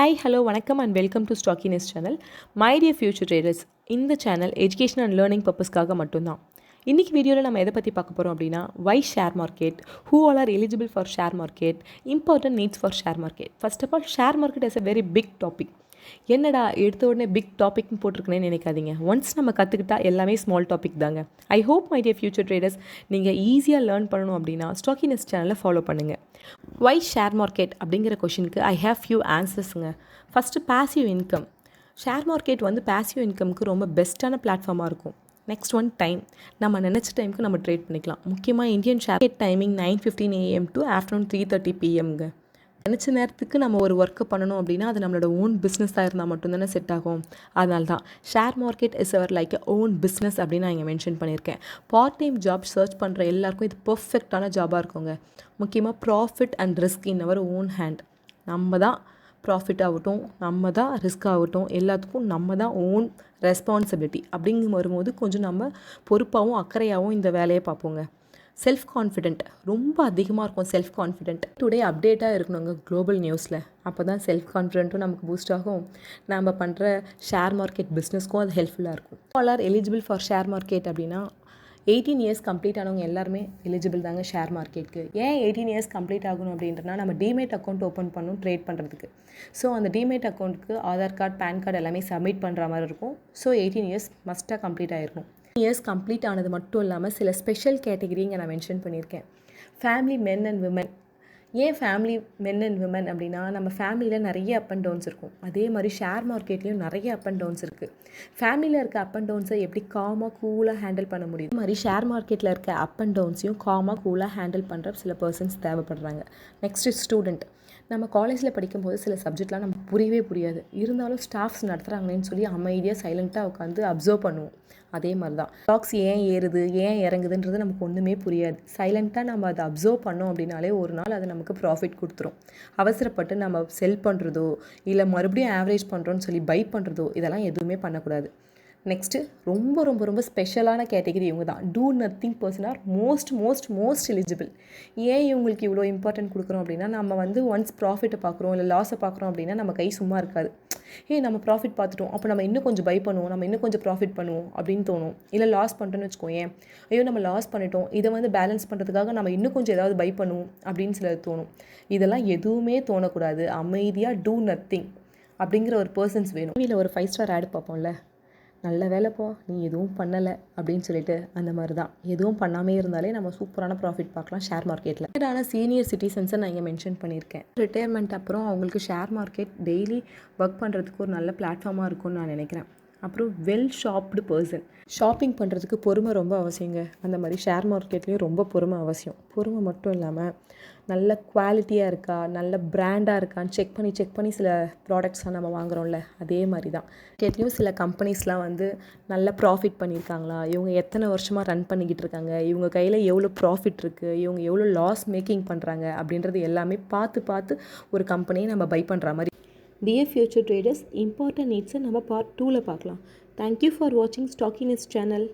Hi, hello, வணக்கம் and welcome to Stockiness channel. My dear future traders, இந்த channel education and learning பர்பஸ்க்காக மட்டும்தான். இன்றைக்கி வீடியோவில் நம்ம எதை பற்றி பார்க்க போகிறோம் அப்படின்னா why share market, who all are eligible for share market, important needs for share market. First of all, share market is a very big topic. என்னடா எடுத்த உடனே பிக் டாபிக்னு போட்டிருக்கேன்னு நினைக்காதீங்க. ஒன்ஸ் நம்ம கற்றுக்கிட்டா எல்லாமே ஸ்மால் டாபிக் தாங்க. I hope my dear future traders நீங்கள் ஈஸியாக லேர்ன் பண்ணணும் அப்படின்னா ஸ்டாக்கினஸ் சேனலில் ஃபாலோ பண்ணுங்கள். ஒய் ஷேர் மார்க்கெட் அப்படிங்கிற கொஷினுக்கு ஐ ஹேவ் ஃபியூ ஆன்சர்ஸுங்க. First passive income. Share market வந்து பேசிவ் இன்கம்க்கு ரொம்ப பெஸ்ட்டான பிளாட்ஃபார்மாக இருக்கும். நெக்ஸ்ட் ஒன் டைம், நம்ம நினச்ச டைமுக்கு நம்ம ட்ரேட் பண்ணிக்கலாம். முக்கியமாக Indian share market timing 9:15 AM to afternoon 3:30 PMங்க. நினச்ச நேரத்துக்கு நம்ம ஒரு ஒர்க்கு பண்ணணும் அப்படின்னா அது நம்மளோட ஓன் பிஸ்னஸாக இருந்தால் மட்டும்தானே செட் ஆகும். அதனால தான் share market is our like own business அப்படின்னு நான் இங்கே மென்ஷன் பண்ணியிருக்கேன். பார்ட் டைம் ஜாப் சர்ச் பண்ணுற எல்லாருக்கும் இது பர்ஃபெக்டான ஜாபாக இருக்குங்க. முக்கியமாக profit and risk in our own hand. நம்ம தான் ப்ராஃபிட் ஆகட்டும், நம்ம தான் ரிஸ்க் ஆகட்டும், எல்லாத்துக்கும் நம்ம தான் ஓன் ரெஸ்பான்சிபிலிட்டி அப்படிங்கும் வரும்போது கொஞ்சம் நம்ம பொறுப்பாகவும் அக்கறையாகவும் இந்த வேலையை பார்ப்போங்க. செல்ஃப் கான்ஃபிடென்ட் ரொம்ப அதிகமாக இருக்கும். செல்ஃப் கான்ஃபிடென்ட் டுடே அப்டேட்டாக இருக்கணுங்க குளோபல் நியூஸில். அப்போ தான் செல்ஃப் கான்ஃபிடென்ட்டும் நமக்கு பூஸ்ட் ஆகும். நம்ம பண்ணுற ஷேர் மார்க்கெட் பிஸ்னஸ்க்கும் அது ஹெல்ப்ஃபுல்லாக இருக்கும். All are eligible for share market அப்படின்னா 18 இயர்ஸ் கம்ப்ளீட் ஆனவங்க எல்லாருமே எலிஜிபிள் தாங்க ஷேர் மார்க்கெட்டுக்கு. ஏன் 18 இயர்ஸ் கம்ப்ளீட் ஆகணும் அப்படின்றனா நம்ம டிமேட் அக்கௌண்ட் ஓப்பன் பண்ணணும் ட்ரேட் பண்ணுறதுக்கு. ஸோ அந்த டிமேட் அக்கௌண்ட்டுக்கு ஆதார் கார்டு, பேன் கார்டு எல்லாமே சப்மிட் பண்ணுற மாதிரி இருக்கும். ஸோ 18 இயர்ஸ் மஸ்ட்டாக கம்ப்ளீட் ஆகிருக்கும். இயர்ஸ் கம்ப்ளீட் ஆனது மட்டும் இல்லாமல் சில ஸ்பெஷல் கேட்டகரி இங்கே நான் மென்ஷன் பண்ணியிருக்கேன். Family men and women. ஏன் ஃபேமிலி மென் அண்ட் விமன் அப்படின்னா நம்ம ஃபேமிலியில் நிறைய அப் அண்ட் டவுன்ஸ் இருக்கும். அதே மாதிரி ஷேர் மார்க்கெட்லேயும் நிறைய அப் அண்ட் டவுன்ஸ் இருக்குது. ஃபேமிலியில் இருக்க அப் அண்ட் டவுன்ஸை எப்படி காமாக கூலாக ஹேண்டில் பண்ண முடியும், அது மாதிரி ஷேர் மார்க்கெட்டில் இருக்க அப் அண்ட் டவுன்ஸையும் காமாக கூலாக ஹேண்டில் பண்ணுற சில பர்சன்ஸ் தேவைப்படுறாங்க. Next student. நம்ம காலேஜில் படிக்கும்போது சில சப்ஜெக்ட்லாம் நமக்கு புரியாது. இருந்தாலும் ஸ்டாஃப்ஸ் நடத்துகிறாங்களேன்னு சொல்லி அமைதியாக சைலண்ட்டாக உட்காந்து அப்சர்வ் பண்ணுவோம். அதே மாதிரி தான் ஸ்டாக்ஸ் ஏன் ஏறுது ஏன் இறங்குதுன்றது நமக்கு ஒன்றுமே புரியாது. சைலண்ட்டாக நம்ம அதை அப்சர்வ் பண்ணோம் அப்படின்னாலே ஒரு நாள் அது நமக்கு ப்ராஃபிட் கொடுத்துரும். அவசரப்பட்டு நம்ம செல் பண்ணுறதோ இல்லை மறுபடியும் ஆவரேஜ் பண்ணுறோன்னு சொல்லி பை பண்ணுறதோ இதெல்லாம் எதுவுமே பண்ணக்கூடாது. நெக்ஸ்ட்டு ரொம்ப ரொம்ப ரொம்ப ஸ்பெஷலான கேட்டகரி இவங்க தான். Do nothing person are most eligible. ஏன் இவங்களுக்கு இவ்வளோ இம்பார்ட்டன்ட் கொடுக்குறோம் அப்படின்னா நம்ம வந்து ஒன்ஸ் ப்ராஃபிட்டை பார்க்குறோம் இல்லை லாஸை பார்க்குறோம் அப்படின்னா நம்ம கை சும்மா இருக்காது. நம்ம ப்ராஃபிட் பார்த்துட்டோம், அப்போ நம்ம இன்னும் கொஞ்சம் பை பண்ணுவோம், நம்ம இன்னும் கொஞ்சம் ப்ராஃபிட் பண்ணுவோம் அப்படின்னு தோணும். இல்லை லாஸ் பண்ணிட்டோன்னு வச்சுக்கோங்க, ஐயோ நம்ம லாஸ் பண்ணிட்டோம், இதை வந்து பேலன்ஸ் பண்ணுறதுக்காக நம்ம இன்னும் கொஞ்சம் ஏதாவது பை பண்ணுவோம் அப்படின்னு சிலது தோணும். இதெல்லாம் எதுவுமே தோணக்கூடாது. அமைதியாக டூ நத்திங் அப்படிங்கிற ஒரு பர்சன்ஸ் வேணும். இல்லை ஒரு 5 ஸ்டார் ஆட் பார்ப்போம்ல, நல்ல வேலைப்போ நீ எதுவும் பண்ணலை அப்படின்னு சொல்லிட்டு அந்த மாதிரி தான். எதுவும் பண்ணாமே இருந்தாலே நம்ம சூப்பரான ப்ராஃபிட் பார்க்கலாம் ஷேர் மார்க்கெட்டில். ஆனால் சீனியர் சிட்டிசன்ஸை நான் இங்கே மென்ஷன் பண்ணியிருக்கேன். ரிட்டையர்மெண்ட் அப்புறம் அவங்களுக்கு ஷேர் மார்க்கெட் டெய்லி ஒர்க் பண்ணுறதுக்கு ஒரு நல்ல பிளாட்ஃபார்மாக இருக்கும்னு நான் நினைக்கிறேன். அப்புறம் வெல் ஷாப்டு பர்சன். ஷாப்பிங் பண்ணுறதுக்கு பொறுமை ரொம்ப அவசியங்க. அந்த மாதிரி ஷேர் மார்க்கெட்லேயும் ரொம்ப பொறுமை அவசியம். பொறுமை மட்டும் இல்லாமல் நல்ல குவாலிட்டியாக இருக்கா, நல்ல பிராண்டாக இருக்கான்னு செக் பண்ணி சில ப்ராடக்ட்ஸ்லாம் நம்ம வாங்குகிறோம்ல, அதே மாதிரி தான் மார்க்கெட்லேயும் சில கம்பெனிஸ்லாம் வந்து நல்ல ப்ராஃபிட் பண்ணியிருக்காங்களா, இவங்க எத்தனை வருஷமாக ரன் பண்ணிக்கிட்டு இருக்காங்க, இவங்க கையில் எவ்வளோ ப்ராஃபிட் இருக்குது, இவங்க எவ்வளோ லாஸ் மேக்கிங் பண்ணுறாங்க அப்படின்றது எல்லாமே பார்த்து ஒரு கம்பெனியை நம்ம பை பண்ணுற மாதிரி. டியர் ஃபியூச்சர் ட்ரேடர்ஸ், இம்பார்ட்டன்ட் நீட்ஸை நம்ம பார்ட் 2ல் பார்க்கலாம். தேங்க்யூ ஃபார் வாட்சிங் ஸ்டாக்கினஸ் சேனல்.